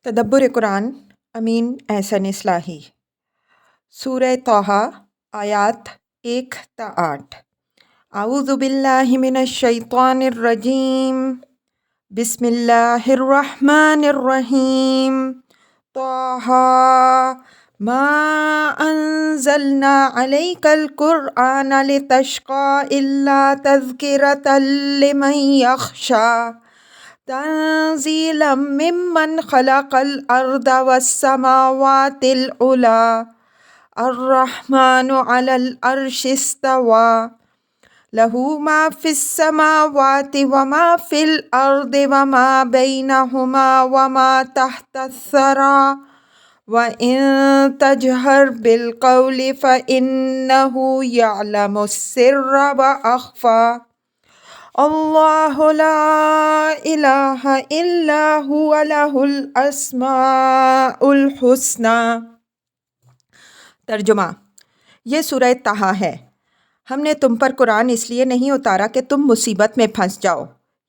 تدبر قرآن امین احسن اصلاحی سورہ طٰہٰ آیات 1 تا 8۔ اعوذ باللہ من الشیطان الرجیم، بسم اللہ الرحمن الرحیم۔ طٰہٰ ما انزلنا علیک القرآن لتشقى الا تذکرۃ لمن یخشی، تنزیلا ممن خلق الارض والسماوات العلی، الرحمن علی العرش استوی، لہ ما فی السماوات وما فی الارض وما بینہما وما تحت الثری، وَإِن تَجْهَرْ بِالْقَوْلِ فَإِنَّهُ يَعْلَمُ السِّرَّ وَأَخْفَى، اللہ لا الہ الا هو لہ الاسماء الحسنی۔ ترجمہ: یہ سورہ طٰہٰ ہے۔ ہم نے تم پر قرآن اس لیے نہیں اتارا کہ تم مصیبت میں پھنس جاؤ،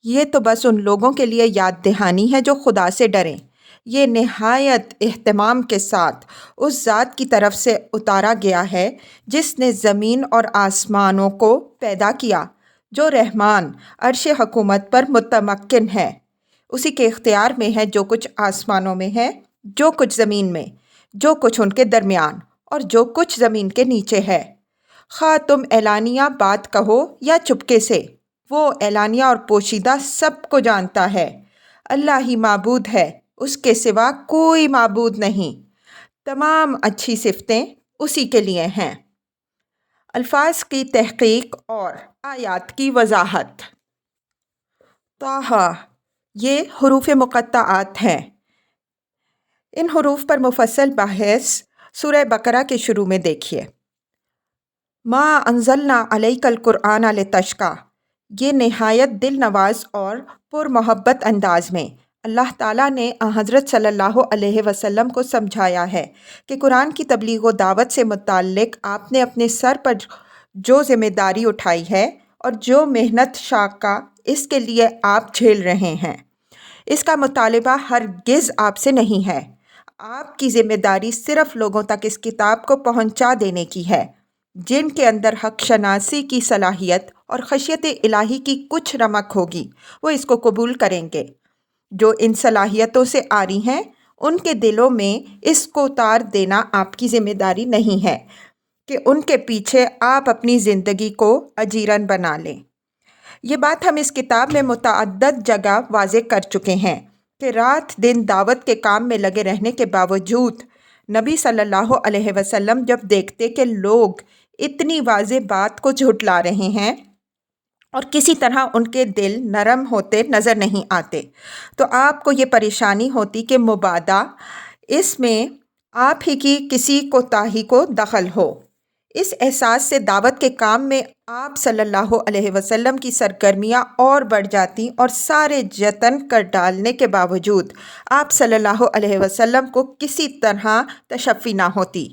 یہ تو بس ان لوگوں کے لیے یاد دہانی ہے جو خدا سے ڈریں۔ یہ نہایت اہتمام کے ساتھ اس ذات کی طرف سے اتارا گیا ہے جس نے زمین اور آسمانوں کو پیدا کیا، جو رحمان عرش حکومت پر متمکن ہے۔ اسی کے اختیار میں ہے جو کچھ آسمانوں میں ہے، جو کچھ زمین میں، جو کچھ ان کے درمیان اور جو کچھ زمین کے نیچے ہے۔ خواہ تم اعلانیہ بات کہو یا چپکے سے، وہ اعلانیہ اور پوشیدہ سب کو جانتا ہے۔ اللہ ہی معبود ہے، اس کے سوا کوئی معبود نہیں۔ تمام اچھی صفتیں اسی کے لیے ہیں۔ الفاظ کی تحقیق اور آیات کی وضاحت۔ طٰہٰ، یہ حروف مقطعات ہیں۔ ان حروف پر مفصل بحث سورہ بقرہ کے شروع میں دیکھیے۔ ما انزلنا علیک القرآن لتشقی، یہ نہایت دل نواز اور پر محبت انداز میں اللہ تعالیٰ نے حضرت صلی اللہ علیہ وسلم کو سمجھایا ہے کہ قرآن کی تبلیغ و دعوت سے متعلق آپ نے اپنے سر پر جو ذمہ داری اٹھائی ہے اور جو محنت شاقہ اس کے لیے آپ جھیل رہے ہیں، اس کا مطالبہ ہرگز آپ سے نہیں ہے۔ آپ کی ذمہ داری صرف لوگوں تک اس کتاب کو پہنچا دینے کی ہے۔ جن کے اندر حق شناسی کی صلاحیت اور خشیت الہی کی کچھ رمق ہوگی وہ اس کو قبول کریں گے۔ جو ان صلاحیتوں سے عاری ہیں ان کے دلوں میں اس کو اتار دینا آپ کی ذمہ داری نہیں ہے کہ ان کے پیچھے آپ اپنی زندگی کو اجیرن بنا لیں۔ یہ بات ہم اس کتاب میں متعدد جگہ واضح کر چکے ہیں کہ رات دن دعوت کے کام میں لگے رہنے کے باوجود نبی صلی اللہ علیہ وسلم جب دیکھتے کہ لوگ اتنی واضح بات کو جھٹلا رہے ہیں اور کسی طرح ان کے دل نرم ہوتے نظر نہیں آتے، تو آپ کو یہ پریشانی ہوتی کہ مبادا اس میں آپ ہی کی کسی کوتاہی کو دخل ہو۔ اس احساس سے دعوت کے کام میں آپ صلی اللہ علیہ وسلم کی سرگرمیاں اور بڑھ جاتی اور سارے جتن کر ڈالنے کے باوجود آپ صلی اللہ علیہ وسلم کو کسی طرح تشفی نہ ہوتی۔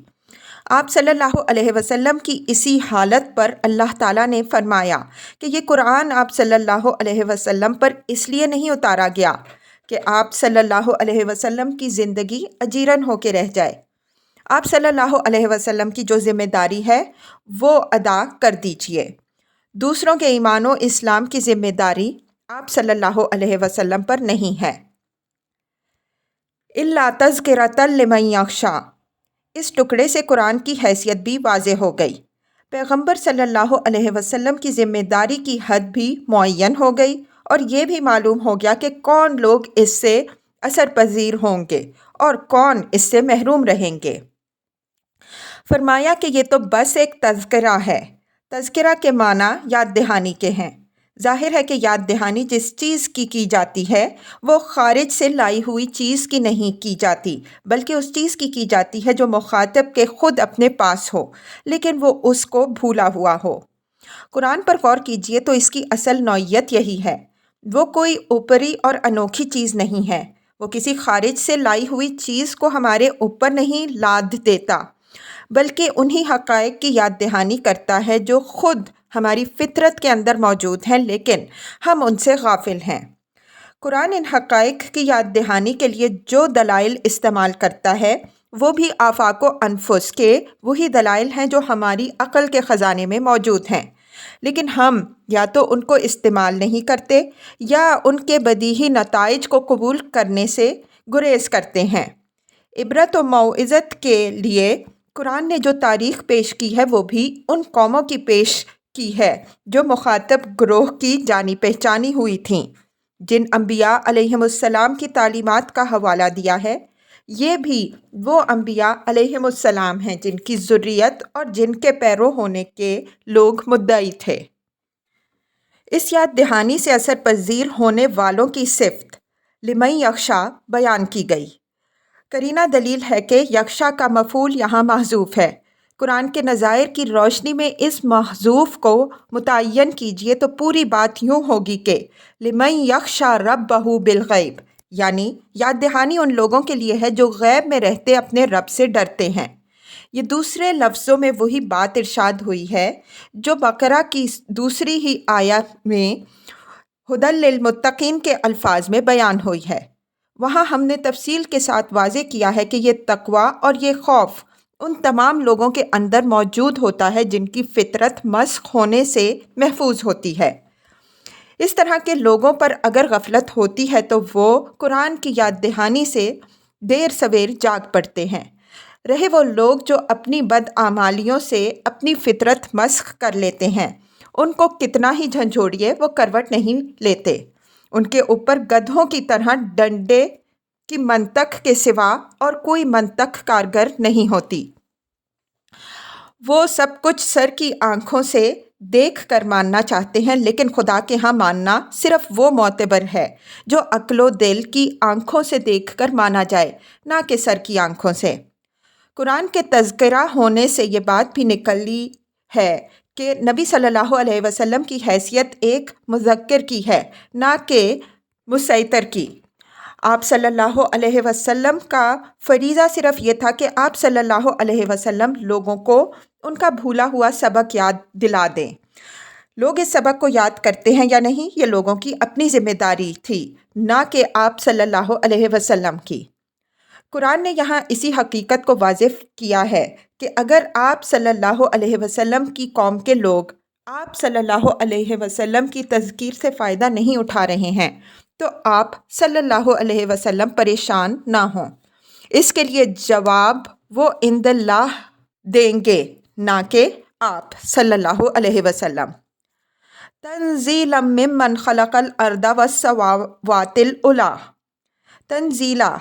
آپ صلی اللہ علیہ وسلم کی اسی حالت پر اللہ تعالیٰ نے فرمایا کہ یہ قرآن آپ صلی اللہ علیہ وسلم پر اس لیے نہیں اتارا گیا کہ آپ صلی اللہ علیہ وسلم کی زندگی اجیرن ہو کے رہ جائے۔ آپ صلی اللہ علیہ وسلم کی جو ذمہ داری ہے وہ ادا کر دیجئے۔ دوسروں کے ایمان و اسلام کی ذمہ داری آپ صلی اللہ علیہ وسلم پر نہیں ہے۔ الا تذکرۃ لمن یخشی، اس ٹکڑے سے قرآن کی حیثیت بھی واضح ہو گئی۔ پیغمبر صلی اللہ علیہ وسلم کی ذمہ داری کی حد بھی معین ہو گئی اور یہ بھی معلوم ہو گیا کہ کون لوگ اس سے اثر پذیر ہوں گے اور کون اس سے محروم رہیں گے۔ فرمایا کہ یہ تو بس ایک تذکرہ ہے۔ تذکرہ کے معنی یاد دہانی کے ہیں۔ ظاہر ہے کہ یاد دہانی جس چیز کی جاتی ہے وہ خارج سے لائی ہوئی چیز کی نہیں کی جاتی، بلکہ اس چیز کی جاتی ہے جو مخاطب کے خود اپنے پاس ہو لیکن وہ اس کو بھولا ہوا ہو۔ قرآن پر غور کیجئے تو اس کی اصل نوعیت یہی ہے۔ وہ کوئی اوپری اور انوکھی چیز نہیں ہے۔ وہ کسی خارج سے لائی ہوئی چیز کو ہمارے اوپر نہیں لاد دیتا، بلکہ انہی حقائق کی یاد دہانی کرتا ہے جو خود ہماری فطرت کے اندر موجود ہیں لیکن ہم ان سے غافل ہیں۔ قرآن ان حقائق کی یاد دہانی کے لیے جو دلائل استعمال کرتا ہے وہ بھی آفاق و انفس کے وہی دلائل ہیں جو ہماری عقل کے خزانے میں موجود ہیں، لیکن ہم یا تو ان کو استعمال نہیں کرتے یا ان کے بدیہی نتائج کو قبول کرنے سے گریز کرتے ہیں۔ عبرت و موعظت کے لیے قرآن نے جو تاریخ پیش کی ہے وہ بھی ان قوموں کی پیش کی ہے جو مخاطب گروہ کی جانی پہچانی ہوئی تھیں، جن انبیاء علیہم السلام کی تعلیمات کا حوالہ دیا ہے۔ یہ بھی وہ انبیاء علیہم السلام ہیں جن کی ذریت اور جن کے پیرو ہونے کے لوگ مدعی تھے۔ اس یاد دہانی سے اثر پذیر ہونے والوں کی صفت لمن یخشا بیان کی گئی۔ قرینہ دلیل ہے کہ یخشا کا مفعول یہاں محذوف ہے۔ قرآن کے نظائر کی روشنی میں اس محذوف کو متعین کیجئے تو پوری بات یوں ہوگی کہ لمن یخشا ربہ بالغیب، یعنی یاد دہانی ان لوگوں کے لیے ہے جو غیب میں رہتے اپنے رب سے ڈرتے ہیں۔ یہ دوسرے لفظوں میں وہی بات ارشاد ہوئی ہے جو بقرہ کی دوسری ہی آیت میں ھدی للمتقین کے الفاظ میں بیان ہوئی ہے۔ وہاں ہم نے تفصیل کے ساتھ واضح کیا ہے کہ یہ تقویٰ اور یہ خوف ان تمام لوگوں کے اندر موجود ہوتا ہے جن کی فطرت مسخ ہونے سے محفوظ ہوتی ہے۔ اس طرح کے لوگوں پر اگر غفلت ہوتی ہے تو وہ قرآن کی یاد دہانی سے دیر سویر جاگ پڑتے ہیں، رہے وہ لوگ جو اپنی بدعمالیوں سے اپنی فطرت مسخ کر لیتے ہیں، ان کو کتنا ہی جھنجھوڑیے وہ کروٹ نہیں لیتے، ان کے اوپر گدھوں کی طرح ڈنڈے کی منطق کے سوا اور کوئی منطق کارگر نہیں ہوتی۔ وہ سب کچھ سر کی آنکھوں سے دیکھ کر ماننا چاہتے ہیں، لیکن خدا کے ہاں ماننا صرف وہ معتبر ہے جو عقل و دل کی آنکھوں سے دیکھ کر مانا جائے، نہ کہ سر کی آنکھوں سے۔ قرآن کے تذکرہ ہونے سے یہ بات بھی نکلی ہے کہ نبی صلی اللہ علیہ وسلم کی حیثیت ایک مذکر کی ہے، نہ کہ مسیطر کی۔ آپ صلی اللہ علیہ وسلم کا فریضہ صرف یہ تھا کہ آپ صلی اللہ علیہ وسلم لوگوں کو ان کا بھولا ہوا سبق یاد دلا دیں۔ لوگ اس سبق کو یاد کرتے ہیں یا نہیں، یہ لوگوں کی اپنی ذمہ داری تھی، نہ کہ آپ صلی اللہ علیہ وسلم کی۔ قرآن نے یہاں اسی حقیقت کو واضح کیا ہے کہ اگر آپ صلی اللہ علیہ وسلم کی قوم کے لوگ آپ صلی اللہ علیہ وسلم کی تذکیر سے فائدہ نہیں اٹھا رہے ہیں تو آپ صلی اللہ علیہ وسلم پریشان نہ ہوں۔ اس کے لیے جواب وہ عند اللہ دیں گے، نہ کہ آپ صلی اللہ علیہ وسلم۔ تنزیلا ممن خلق الارض والسماوات العلی۔ تنزیلا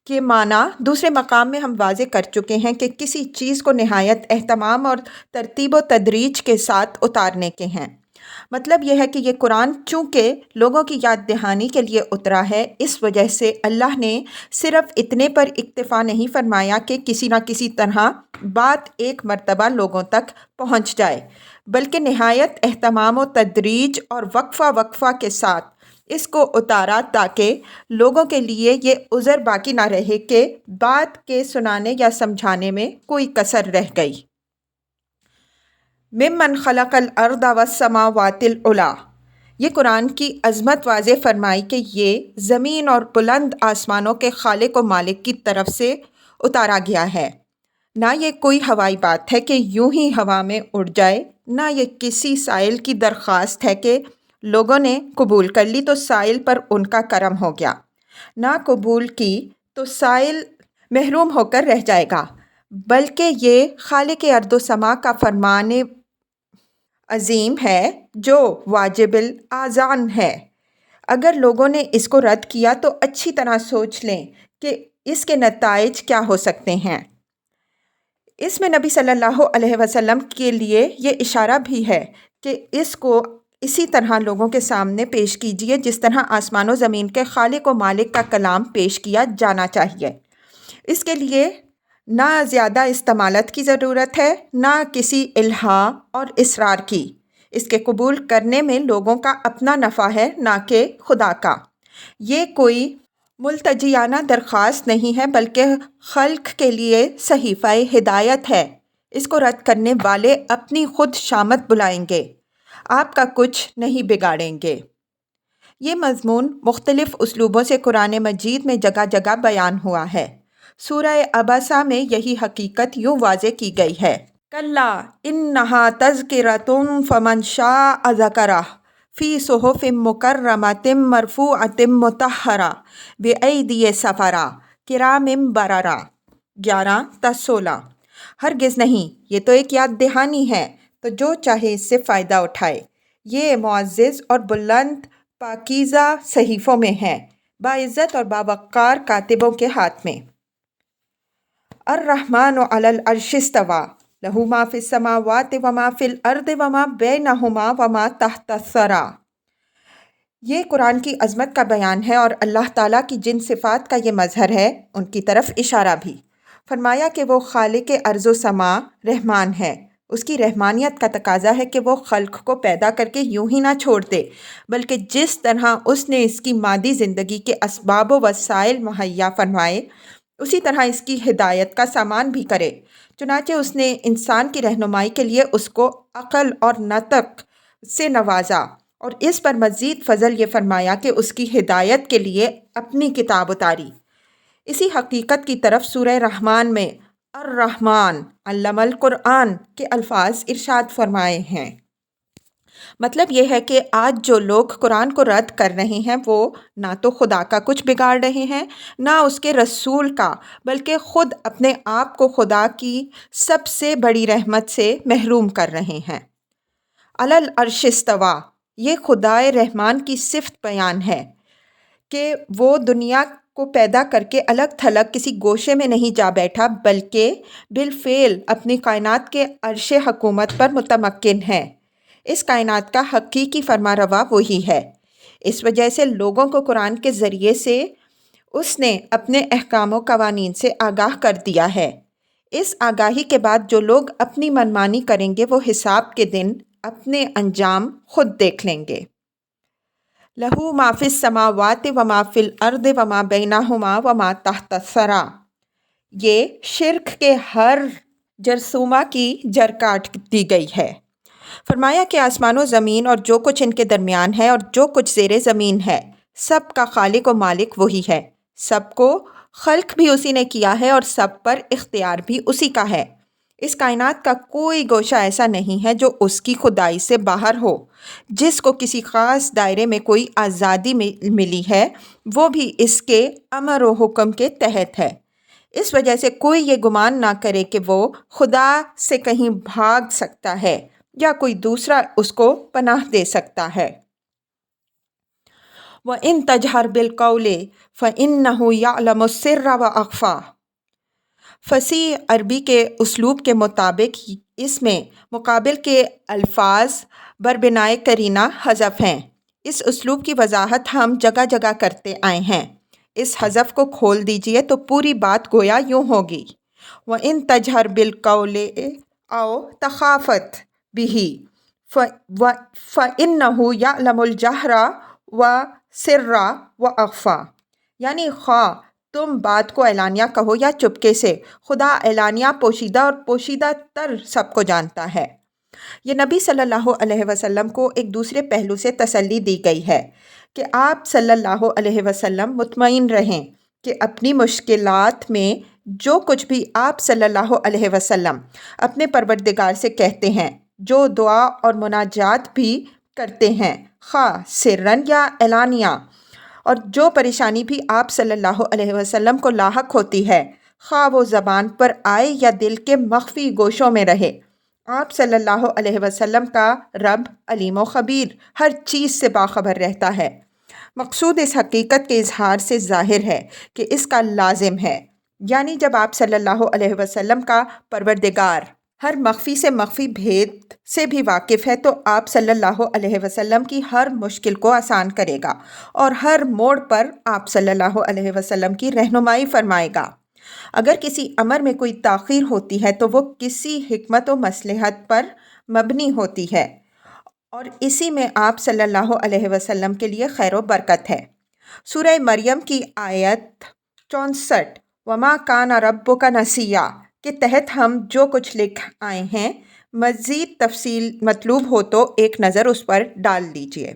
کے معنی دوسرے مقام میں ہم واضح کر چکے ہیں کہ کسی چیز کو نہایت اہتمام اور ترتیب و تدریج کے ساتھ اتارنے کے ہیں۔ مطلب یہ ہے کہ یہ قرآن چونکہ لوگوں کی یاد دہانی کے لیے اترا ہے، اس وجہ سے اللہ نے صرف اتنے پر اکتفا نہیں فرمایا کہ کسی نہ کسی طرح بات ایک مرتبہ لوگوں تک پہنچ جائے، بلکہ نہایت اہتمام و تدریج اور وقفہ وقفہ کے ساتھ اس کو اتارا تاکہ لوگوں کے لیے یہ عذر باقی نہ رہے کہ بات کے سنانے یا سمجھانے میں کوئی کسر رہ گئی۔ ممن خلق الارض والسماوات العلی، یہ قرآن کی عظمت واضح فرمائی کہ یہ زمین اور بلند آسمانوں کے خالق و مالک کی طرف سے اتارا گیا ہے۔ نہ یہ کوئی ہوائی بات ہے کہ یوں ہی ہوا میں اڑ جائے، نہ یہ کسی سائل کی درخواست ہے کہ لوگوں نے قبول کر لی تو سائل پر ان کا کرم ہو گیا، نہ قبول کی تو سائل محروم ہو کر رہ جائے گا، بلکہ یہ خالق ارض و سما کا فرمان عظیم ہے جو واجب الاذان ہے۔ اگر لوگوں نے اس کو رد کیا تو اچھی طرح سوچ لیں کہ اس کے نتائج کیا ہو سکتے ہیں۔ اس میں نبی صلی اللہ علیہ وسلم کے لیے یہ اشارہ بھی ہے کہ اس کو اسی طرح لوگوں کے سامنے پیش کیجیے جس طرح آسمان و زمین کے خالق و مالک کا کلام پیش کیا جانا چاہیے۔ اس کے لیے نہ زیادہ استعمالات کی ضرورت ہے، نہ کسی الہا اور اصرار کی۔ اس کے قبول کرنے میں لوگوں کا اپنا نفع ہے، نہ کہ خدا کا۔ یہ کوئی ملتجیانہ درخواست نہیں ہے بلکہ خلق کے لیے صحیفہ ہدایت ہے۔ اس کو رد کرنے والے اپنی خود شامت بلائیں گے، آپ کا کچھ نہیں بگاڑیں گے۔ یہ مضمون مختلف اسلوبوں سے قرآن مجید میں جگہ جگہ بیان ہوا ہے۔ سورہ عبسہ میں یہی حقیقت یوں واضح کی گئی ہے: کلا انہا تذکرۃ فمن شاء ذکرہ فی صحف مکرمۃ مرفوعۃ مطہرہ بایدی سفرہ کرام بررہ۔ 11 تا 16۔ ہرگز نہیں، یہ تو ایک یاد دہانی ہے، تو جو چاہے اس سے فائدہ اٹھائے۔ یہ معزز اور بلند پاکیزہ صحیفوں میں ہے، باعزت اور باوقار کاتبوں کے ہاتھ میں۔ الرحمن علی العرش استویٰ، لہ ما فی السماوات وما فی الارض وما بینہما وما تحت الثری۔ یہ قرآن کی عظمت کا بیان ہے اور اللہ تعالیٰ کی جن صفات کا یہ مظہر ہے ان کی طرف اشارہ بھی۔ فرمایا کہ وہ خالق ارض و سما رحمان ہے۔ اس کی رحمانیت کا تقاضا ہے کہ وہ خلق کو پیدا کر کے یوں ہی نہ چھوڑ دے، بلکہ جس طرح اس نے اس کی مادی زندگی کے اسباب و وسائل مہیا فرمائے، اسی طرح اس کی ہدایت کا سامان بھی کرے۔ چنانچہ اس نے انسان کی رہنمائی کے لیے اس کو عقل اور نطق سے نوازا، اور اس پر مزید فضل یہ فرمایا کہ اس کی ہدایت کے لیے اپنی کتاب اتاری۔ اسی حقیقت کی طرف سورہ رحمان میں الرحمن علم القرآن کے الفاظ ارشاد فرمائے ہیں۔ مطلب یہ ہے کہ آج جو لوگ قرآن کو رد کر رہے ہیں وہ نہ تو خدا کا کچھ بگاڑ رہے ہیں، نہ اس کے رسول کا، بلکہ خود اپنے آپ کو خدا کی سب سے بڑی رحمت سے محروم کر رہے ہیں۔ علی العرش استویٰ، یہ خدائے رحمان کی صفت بیان ہے کہ وہ دنیا کو پیدا کر کے الگ تھلگ کسی گوشے میں نہیں جا بیٹھا، بلکہ بالفعل اپنی کائنات کے عرش حکومت پر متمکن ہے۔ اس کائنات کا حقیقی فرما روا وہی ہے۔ اس وجہ سے لوگوں کو قرآن کے ذریعے سے اس نے اپنے احکام و قوانین سے آگاہ کر دیا ہے۔ اس آگاہی کے بعد جو لوگ اپنی منمانی کریں گے وہ حساب کے دن اپنے انجام خود دیکھ لیں گے۔ لہو ما فی السماوات وما فی الارض وما بینہما وما تحت الثری۔ یہ شرک کے ہر جرثومہ کی جڑ کاٹ دی گئی ہے۔ فرمایا کہ آسمان و زمین اور جو کچھ ان کے درمیان ہے اور جو کچھ زیر زمین ہے، سب کا خالق و مالک وہی ہے۔ سب کو خلق بھی اسی نے کیا ہے اور سب پر اختیار بھی اسی کا ہے۔ اس کائنات کا کوئی گوشہ ایسا نہیں ہے جو اس کی خدائی سے باہر ہو۔ جس کو کسی خاص دائرے میں کوئی آزادی ملی ہے وہ بھی اس کے امر و حکم کے تحت ہے۔ اس وجہ سے کوئی یہ گمان نہ کرے کہ وہ خدا سے کہیں بھاگ سکتا ہے یا کوئی دوسرا اس کو پناہ دے سکتا ہے۔ وَإِن تَجْهَرْ بِالْقَوْلِ فَإِنَّهُ يَعْلَمُ السِّرَّ وَأَخْفَى۔ فصیح عربی کے اسلوب کے مطابق اس میں مقابل کے الفاظ بربنائے قرینہ حذف ہیں۔ اس اسلوب کی وضاحت ہم جگہ جگہ کرتے آئے ہیں۔ اس حذف کو کھول دیجئے تو پوری بات گویا یوں ہوگی: وَإِن تَجْهَرْ بِالْقَوْلِ أَوْ تَخَافَتْ بِهِ فَإِنَّهُ يَعْلَمُ الْجَهْرَ وَالسِّرَّ وَأَخْفَى۔ یعنی خواہ تم بات کو اعلانیہ کہو یا چپکے سے، خدا اعلانیہ، پوشیدہ اور پوشیدہ تر سب کو جانتا ہے۔ یہ نبی صلی اللہ علیہ وسلم کو ایک دوسرے پہلو سے تسلی دی گئی ہے کہ آپ صلی اللہ علیہ وسلم مطمئن رہیں کہ اپنی مشکلات میں جو کچھ بھی آپ صلی اللہ علیہ وسلم اپنے پروردگار سے کہتے ہیں، جو دعا اور مناجات بھی کرتے ہیں، خواہ سرن یا اعلانیہ، اور جو پریشانی بھی آپ صلی اللہ علیہ وسلم کو لاحق ہوتی ہے، خواہ وہ زبان پر آئے یا دل کے مخفی گوشوں میں رہے، آپ صلی اللہ علیہ وسلم کا رب علیم و خبیر ہر چیز سے باخبر رہتا ہے۔ مقصود اس حقیقت کے اظہار سے ظاہر ہے کہ اس کا لازم ہے، یعنی جب آپ صلی اللہ علیہ وسلم کا پروردگار ہر مخفی سے مخفی بھید سے بھی واقف ہے تو آپ صلی اللہ علیہ وسلم کی ہر مشکل کو آسان کرے گا اور ہر موڑ پر آپ صلی اللہ علیہ وسلم کی رہنمائی فرمائے گا۔ اگر کسی امر میں کوئی تاخیر ہوتی ہے تو وہ کسی حکمت و مصلحت پر مبنی ہوتی ہے، اور اسی میں آپ صلی اللہ علیہ وسلم کے لیے خیر و برکت ہے۔ سورہ مریم کی آیت 64 وَمَا كَانَ رَبُّكَ نَسِيًّا کے تحت ہم جو کچھ لکھ آئے ہیں، مزید تفصیل مطلوب ہو تو ایک نظر اس پر ڈال لیجئے۔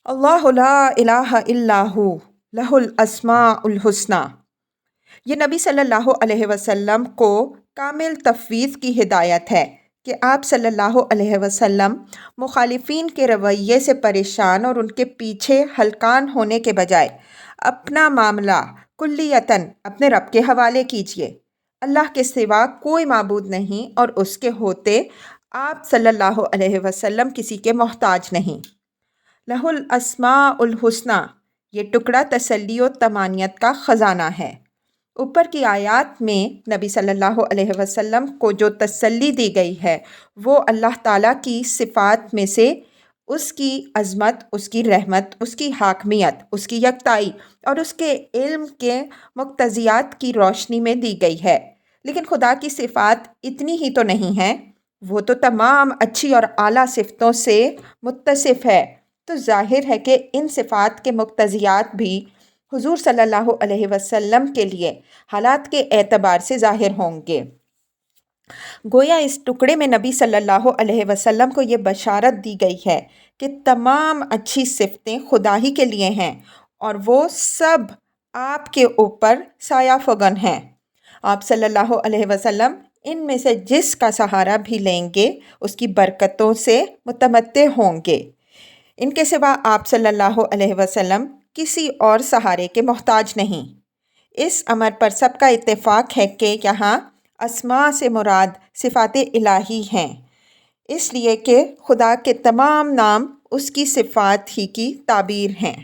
اللہ لا الہ الا ہو لہ الاسماء الحسنی۔ یہ نبی صلی اللہ علیہ وسلم کو کامل تفویض کی ہدایت ہے کہ آپ صلی اللہ علیہ وسلم مخالفین کے رویے سے پریشان اور ان کے پیچھے ہلکان ہونے کے بجائے اپنا معاملہ کلیتاً اپنے رب کے حوالے کیجیے۔ اللہ کے سوا کوئی معبود نہیں اور اس کے ہوتے آپ صلی اللہ علیہ وسلم کسی کے محتاج نہیں۔ لہ الاسماء الحسنی، یہ ٹکڑا تسلی و طمانینت کا خزانہ ہے۔ اوپر کی آیات میں نبی صلی اللہ علیہ وسلم کو جو تسلی دی گئی ہے وہ اللہ تعالیٰ کی صفات میں سے اس کی عظمت، اس کی رحمت، اس کی حاکمیت، اس کی یکتائی اور اس کے علم کے مقتضیات کی روشنی میں دی گئی ہے۔ لیکن خدا کی صفات اتنی ہی تو نہیں ہیں، وہ تو تمام اچھی اور اعلیٰ صفتوں سے متصف ہے، تو ظاہر ہے کہ ان صفات کے مقتضیات بھی حضور صلی اللہ علیہ وسلم کے لیے حالات کے اعتبار سے ظاہر ہوں گے۔ گویا اس ٹکڑے میں نبی صلی اللہ علیہ وسلم کو یہ بشارت دی گئی ہے کہ تمام اچھی صفتیں خدا ہی کے لیے ہیں اور وہ سب آپ کے اوپر سایہ فگن ہیں۔ آپ صلی اللہ علیہ وسلم ان میں سے جس کا سہارا بھی لیں گے اس کی برکتوں سے متمتع ہوں گے۔ ان کے سوا آپ صلی اللہ علیہ وسلم کسی اور سہارے کے محتاج نہیں۔ اس امر پر سب کا اتفاق ہے کہ یہاں اسماء سے مراد صفات الہی ہیں، اس لیے کہ خدا کے تمام نام اس کی صفات ہی کی تعبیر ہیں۔